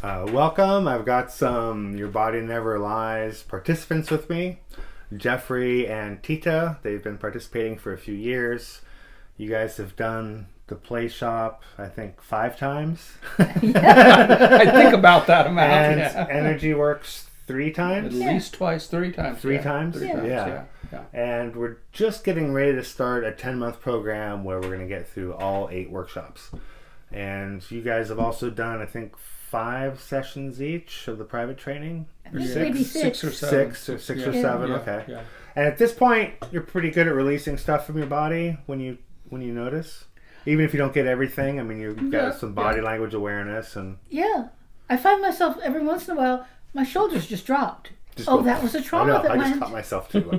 Welcome. I've got some Your Body Never Lies participants with me. Jeffrey and Tita. They've been participating for a few years. You guys have done the play shop, I think, 5 times. I think about that amount. And Energy Works 3 times? At least twice, 3 times. 3 times? 3 times, yeah. And we're just getting ready to start a 10-month program where we're going to get through all 8 workshops. And you guys have also done, I think, 5 sessions each of the private training? Or maybe 6 or 7. 6 or 7, Yeah, okay. yeah. And at this point, you're pretty good at releasing stuff from your body when you notice? Even if you don't get everything, I mean, you've got some body language awareness. And I find myself every once in a while, my shoulders just dropped. That was a trauma that I went. just caught myself too.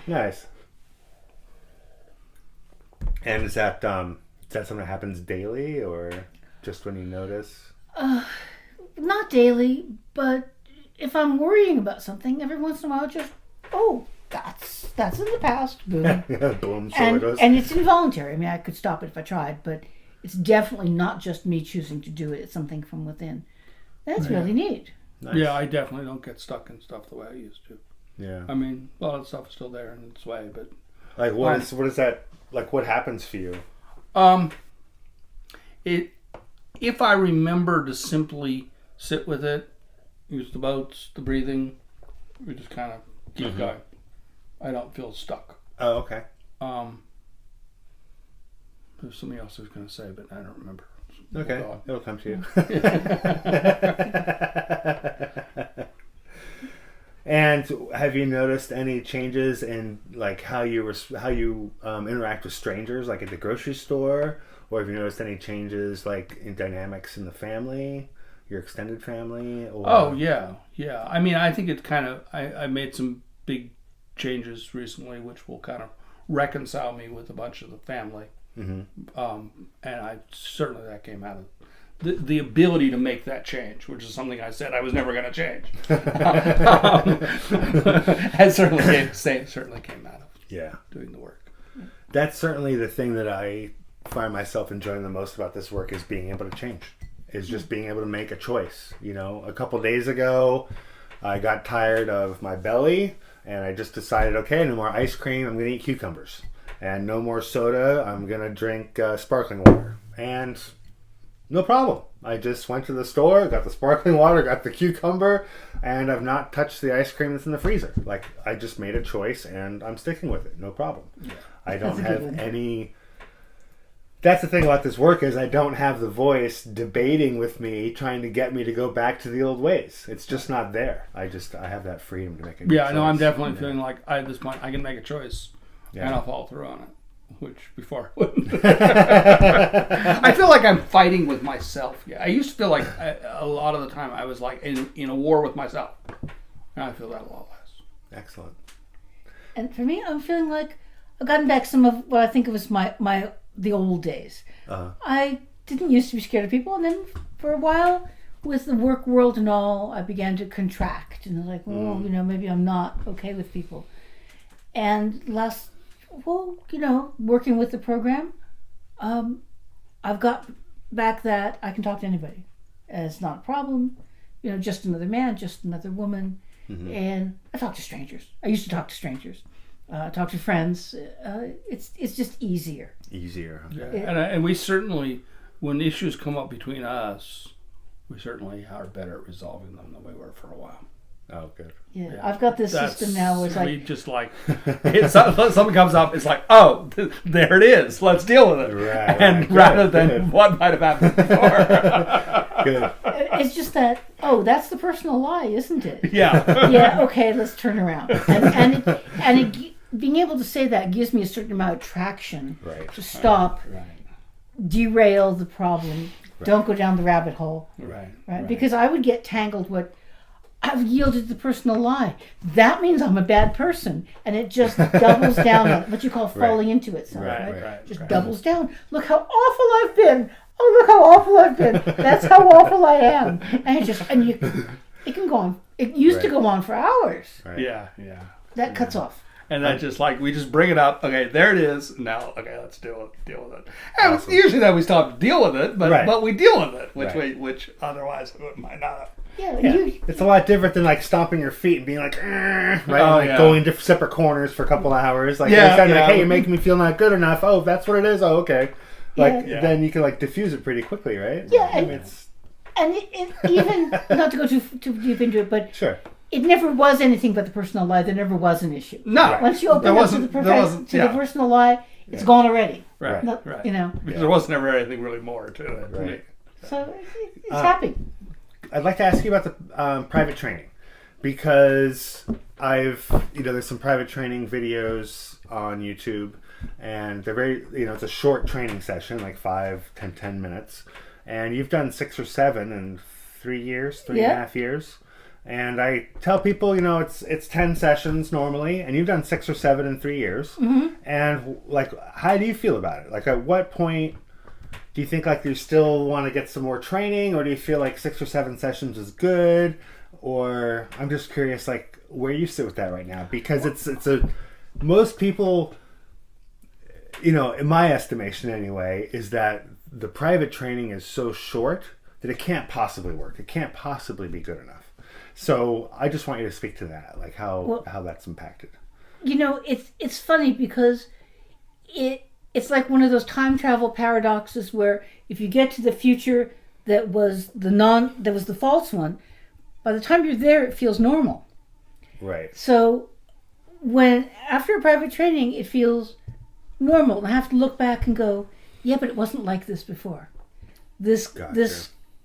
Nice. And is that something that happens daily or just when you notice? Not daily, but if I'm worrying about something, every once in a while, just that's in the past. Boom. Boom. And it's involuntary. I mean, I could stop it if I tried, but it's definitely not just me choosing to do it. It's something from within. That's really neat. Nice. Yeah, I definitely don't get stuck in stuff the way I used to. Yeah. I mean, a lot of the stuff is still there in its way, but like what is that like? What happens for you? If I remember to simply sit with it, use the boats, the breathing, we just kind of keep going. I don't feel stuck. Oh, okay. There's something else I was going to say, but I don't remember. Okay, it'll come to you. And have you noticed any changes in like how you interact with strangers, like at the grocery store, or have you noticed any changes like in dynamics in the family, your extended family? Or... Oh yeah. I mean, I think it kind of I made some big changes recently, which will kind of reconcile me with a bunch of the family. And certainly that came out of the ability to make that change, which is something I said I was never going to change. It certainly came out of doing the work. That's certainly the thing that I find myself enjoying the most about this work is being able to change. Is just being able to make a choice. You know, a couple days ago, I got tired of my belly, and I just decided, okay, no more ice cream. I'm going to eat cucumbers. And no more soda. I'm going to drink sparkling water. And no problem. I just went to the store, got the sparkling water, got the cucumber, and I've not touched the ice cream that's in the freezer. Like, I just made a choice, and I'm sticking with it. No problem. Yeah. I don't have any... That's the thing about this work is I don't have the voice debating with me, trying to get me to go back to the old ways. It's just not there. I have that freedom to make a choice. Yeah, no, I'm definitely feeling like at this point I can make a choice. And I'll follow through on it, which before I wouldn't. I feel like I'm fighting with myself. Yeah, I used to feel like a lot of the time I was like in a war with myself. Now I feel that a lot less. Excellent. And for me, I'm feeling like I've gotten back some of what I think of as the old days. I didn't used to be scared of people, and then for a while, with the work world and all, I began to contract, and I was like, well, maybe I'm not okay with people. And working with the program, I've got back that I can talk to anybody. It's not a problem. Just another man, just another woman. And I talk to strangers. I used to talk to strangers. Talk to friends. It's just easier. Easier. Yeah. And we certainly, when issues come up between us, we certainly are better at resolving them than we were for a while. Oh, good. Yeah, I've got this system now where it's like... just like, something comes up, it's like, oh, there it is, let's deal with it. Right, rather than what might have happened before. Good. It's just that, that's the personal lie, isn't it? Yeah. Yeah, okay, let's turn around. And being able to say that gives me a certain amount of traction to stop, derail the problem, don't go down the rabbit hole. Right. Because I would get tangled with... I've yielded the personal lie. That means I'm a bad person, and it just doubles down on what you call falling into itself. Just doubles down. Look how awful I've been. Oh, look how awful I've been. That's how awful I am. And it can go on. It used to go on for hours. Yeah. That cuts off. And that just like, we just bring it up. Okay, there it is. Now, okay, let's deal with it. And Awesome. usually then we stop to deal with it, but we deal with it, which otherwise we might not have. Yeah. It's a lot different than like stomping your feet and being like, right? Oh, like going to separate corners for a couple of hours. Like, like, hey, you're making me feel not good enough. Oh, that's what it is. Oh, okay. Like, then you can like diffuse it pretty quickly, right? Yeah. I mean, it's... And it even, not to go too deep into it, but Sure. it never was anything but the personal lie. There never was an issue. No. Once you open up to the personal lie, it's gone already. Right. Not, you know. Because there wasn't ever anything really more to it. Right. So it's happy. I'd like to ask you about the private training, because there's some private training videos on YouTube, and they're very, it's a short training session, like 10 minutes, and you've done 6 or 7 in 3 years, 3.5 years. And I tell people, it's 10 sessions normally, and you've done 6 or 7 in 3 years. Mm-hmm. And like, how do you feel about it? Like, at what point do you think like you still want to get some more training, or do you feel like 6 or 7 sessions is good? Or I'm just curious, like, where you sit with that right now, because most people, in my estimation anyway, is that the private training is so short that it can't possibly work. It can't possibly be good enough. So I just want you to speak to that, like how that's impacted. It's funny because it's like one of those time travel paradoxes where if you get to the future that was the false one, by the time you're there, it feels normal. Right. So when after a private training, it feels normal, and I have to look back and go, yeah, but it wasn't like this before. This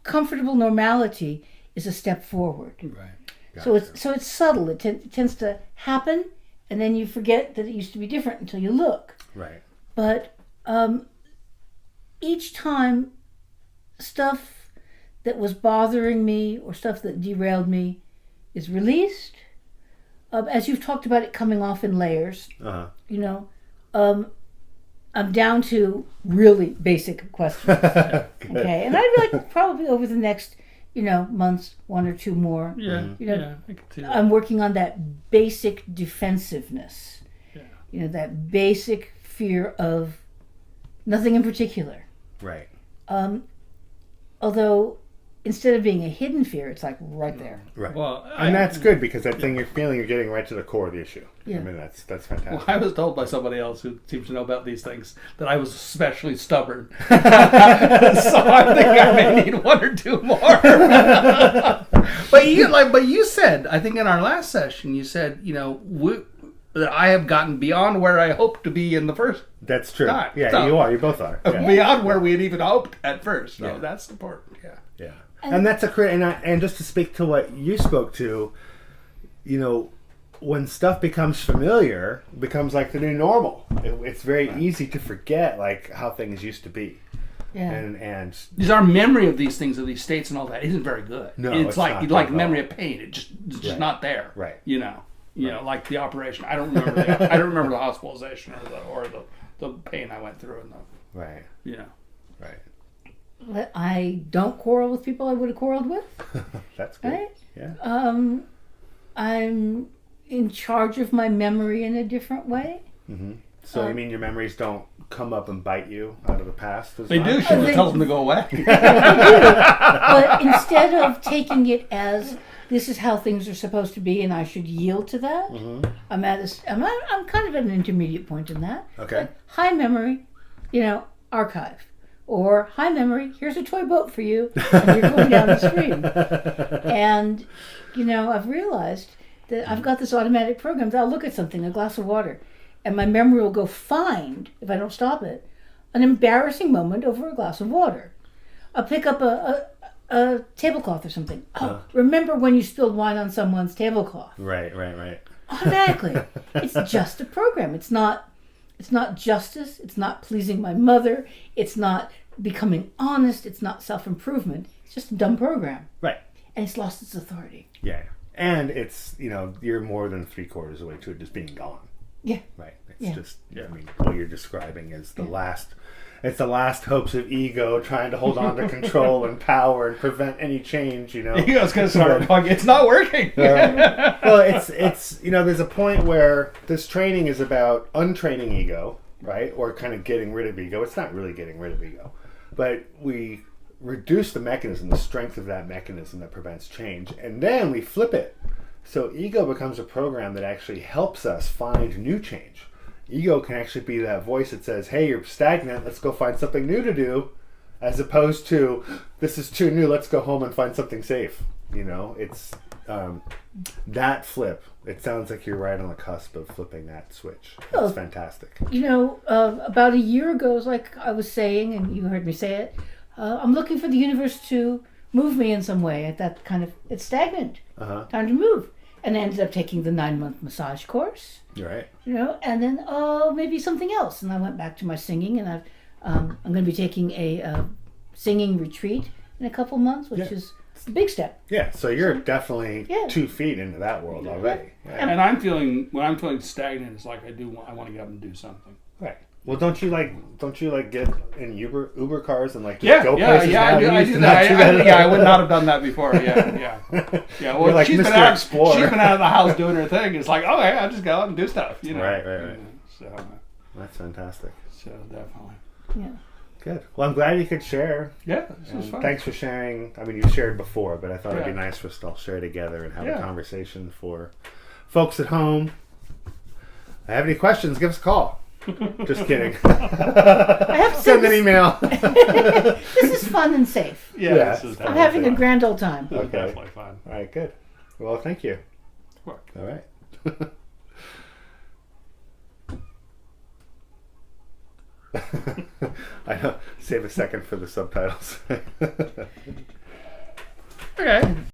comfortable normality is a step forward. Right. Gotcha. So it's subtle. It tends to happen, and then you forget that it used to be different until you look. Right. But each time, stuff that was bothering me or stuff that derailed me is released. As you've talked about it coming off in layers. Uh-huh. I'm down to really basic questions. Okay, and I'd like probably over the next months, 1 or 2 more. Yeah, I can see that. I'm working on that basic defensiveness. Yeah. That basic fear of nothing in particular. Right. Although, instead of being a hidden fear, it's like right there. Right. Well, and that's good, because that thing you're feeling, you're getting right to the core of the issue. Yeah. I mean, that's fantastic. Well, I was told by somebody else who seems to know about these things that I was especially stubborn. So I think I may need 1 or 2 more. But you said, I think in our last session, you said, that I have gotten beyond where I hoped to be in the first. That's true. time. Yeah, So, you are. You both are. Yeah. Beyond where we had even hoped at first. So Yeah. that's important. Yeah. Yeah. And that's and just to speak to what you spoke to, when stuff becomes familiar, it becomes like the new normal. It's very easy to forget like how things used to be. Yeah. And Because our memory of these things, of these states and all that, isn't very good. No, it's it's like not like good at memory all. of pain. It's just Right. not there. Right. Like the operation. I don't remember. I don't remember the hospitalization or the pain I went through in the. right. Right. But I don't quarrel with people I would have quarreled with. That's good. Right? Yeah. I'm in charge of my memory in a different way. Mm-hmm. So you mean your memories don't come up and bite you out of the past? They do. She tells them to go away. But instead of taking it as this is how things are supposed to be and I should yield to that, I'm kind of at an intermediate point in that. Okay. Like, high memory, archive. Or, hi memory, here's a toy boat for you, and you're going down the stream. And, I've realized that I've got this automatic program that I'll look at something, a glass of water, and my memory will go find, if I don't stop it, an embarrassing moment over a glass of water. I'll pick up a tablecloth or something. Oh, remember when you spilled wine on someone's tablecloth? Right. Automatically. It's just a program. It's not justice. It's not pleasing my mother. It's not becoming honest. It's not self-improvement. It's just a dumb program. Right. And it's lost its authority. Yeah. And it's, you're more than 3/4 away to it just being gone. Yeah. Right. It's Yeah. just, I mean, what you're describing is the last. it's the last hopes of ego trying to hold on to control and power and prevent any change, you know. Ego's gonna start talking. It's not working. Well, it's there's a point where this training is about untraining ego, right? Or kind of getting rid of ego. It's not really getting rid of ego, but we reduce the mechanism, the strength of that mechanism that prevents change, and then we flip it. So ego becomes a program that actually helps us find new change. Ego can actually be that voice that says, hey, you're stagnant, let's go find something new to do, as opposed to, this is too new, let's go home and find something safe. You know, it's that flip. It sounds like you're right on the cusp of flipping that switch. That's fantastic. You know, about a year ago, like I was saying, and you heard me say it, I'm looking for the universe to move me in some way. At that kind of, it's stagnant. Time to move. And I ended up taking the 9-month massage course. Right. You know, and then maybe something else. And I went back to my singing, and I'm going to be taking a singing retreat in a couple months, which is a big step. Yeah. So you're definitely 2 feet into that world already. Yeah. And I'm feeling when I'm feeling stagnant, it's like I want to get up and do something. Right. Well, don't you get in Uber cars and just go places? I do that. I would not have done that before. Yeah. Well, you're like she's Mr. been out. Explorer. She's been out of the house doing her thing. It's like, okay, I'll just go out and do stuff. You know. Right. So that's fantastic. So definitely. Yeah. Good. Well, I'm glad you could share. Yeah, this was fun. Thanks for sharing. I mean, you've shared before, but I thought it'd be Yeah. nice for us to all share together and have a conversation for folks at home. If you have any questions, give us a call. Just kidding. I have to say Send an email. this is fun and safe. Yeah. This is I'm having a grand old time. This is Okay. definitely fun. All right, good. Well, thank you. Sure. All right. I know. Save a second for the subtitles. Okay.